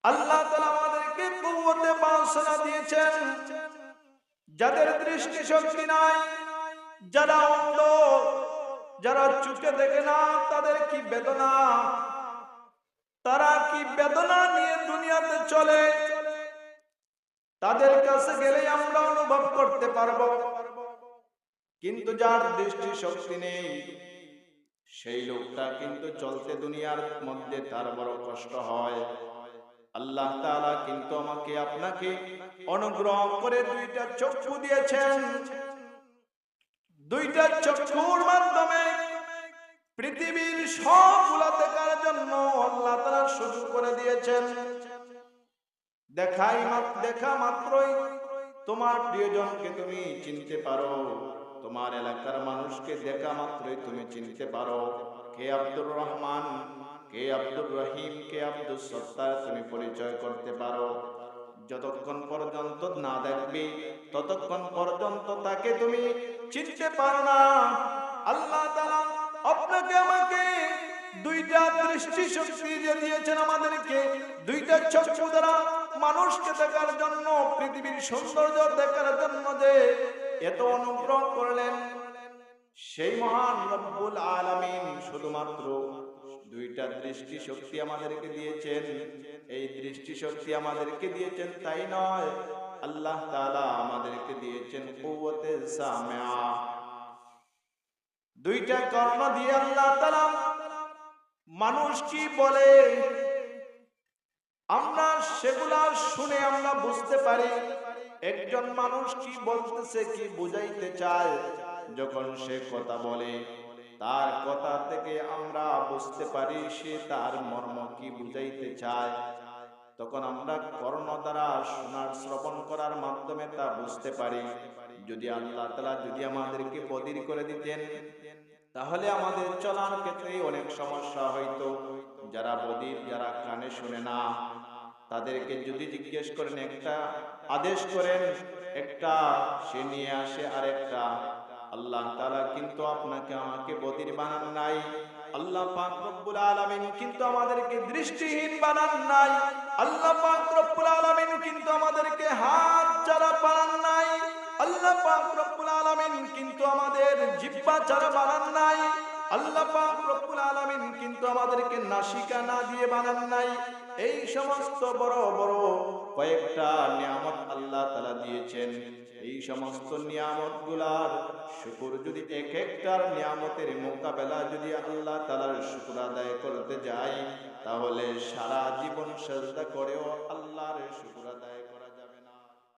আল্লাহ তাআলা আমাদেরকে কুওয়াতে বাসনা দিয়েছেন। যাদের দৃষ্টি শক্তি নাই, যারা অন্ধ, যারা চোখে দেখে না, তাদের কি বেদনা, তারা কি বেদনা নিয়ে দুনিয়াতে চলে, তাদের কাছে গেলে আমরা অনুভব করতে পারবো। কিন্তু যার দৃষ্টি শক্তি নেই, সেই লোকটা কিন্তু চলতে দুনিয়ার মধ্যে তার বড় কষ্ট হয়। আল্লাহ তাআলা কিন্তু আমাকে আপনাকে অনুগ্রহ করে দুইটা চক্ষু দিয়েছেন। দুইটা চক্ষুর মাধ্যমে পৃথিবীর সবগুলা দেখার জন্য আল্লাহ তাআলা সুযোগ করে দিয়েছেন। দেখা মাত্রই তোমার প্রিয়জনকে তুমি চিনতে পারো, তোমার এলাকার মানুষকে দেখা মাত্রই তুমি চিনতে পারো কে আব্দুর রহমান, কে আব্দুর রহিম, কে আব্দুস সত্তার তুমি পরিচয় করতে পারো। যতক্ষণ পর্যন্ত না দেখবে ততক্ষণ পর্যন্ত তাকে তুমি চিনতে পারো না। আল্লাহ তাআলা আপনাকে আমাকে দুইটা দৃষ্টি শক্তি দিয়েছেন, আমাদেরকে দুইটা চক্ষু দ্বারা মানুষকে দেখার জন্য, পৃথিবীর সৌন্দর্য দেখার জন্য যে এত অনুগ্রহ করলেন, সেই মহান রব্বুল আলামিন শুধুমাত্র দুইটা দৃষ্টি শক্তি আমাদেরকে দিয়েছেন। এই দৃষ্টি শক্তি আমাদেরকে দিয়েছেন তাই নয়, আল্লাহ তাআলা আমাদেরকে দিয়েছেন কুওয়াতে সামিআ। দুইটা কর্ণ দিয়ে আল্লাহ তাআলা মানুষ কি বলে আমরা সেগুলা শুনে আমরা বুঝতে পারি একজন মানুষ কি বলতেছে, কি বুঝাইতে চায়। যখন সে কথা বলে তার কথা থেকে আমরা বুঝতে পারি সে তার মর্ম কি বুঝাইতে চায়। তখন আমরা কর্ণ দ্বারা শোনার শ্রবণ করার মাধ্যমে তা বুঝতে পারি। যদি আল্লাহ তাআলা যদি আমাদেরকে বধির করে দিতেন তাহলে আমাদের চলার ক্ষেত্রে অনেক সমস্যা হইতো। যারা বধির, যারা কানে শুনে না, তাদেরকে যদি জিজ্ঞেস করেন, একটা আদেশ করেন, একটা সে নিয়ে আসে আরেকটা। আল্লাহ তাআলা কিন্তু আপনাকে আমাকে বধির বানান নাই। আল্লাহ পাক রব্বুল আলামিন কিন্তু আমাদেরকে দৃষ্টিহীন বানান নাই। আল্লাহ পাক রব্বুল আলামিন কিন্তু আমাদেরকে হাত ছাড়া বানান নাই। আল্লাহ পাক রব্বুল আলামিন কিন্তু আমাদের জিহ্বা ছাড়া বানান নাই। আল্লাহ পাক রব্বুল আলামিন কিন্তু আমাদেরকে নাসিকা না দিয়ে বানান নাই। এই সমস্ত বড় বড় কয়েকটা নিয়ামত আল্লাহ তাআলা দিয়েছেন। এই সমস্ত নিয়ামতগুলার শুকর যদি এক একটার নিয়ামতের মোকাবেলা যদি আল্লাহ তাআলার শুকর আদায় করতে যাই, তাহলে সারা জীবন সেজদা করেও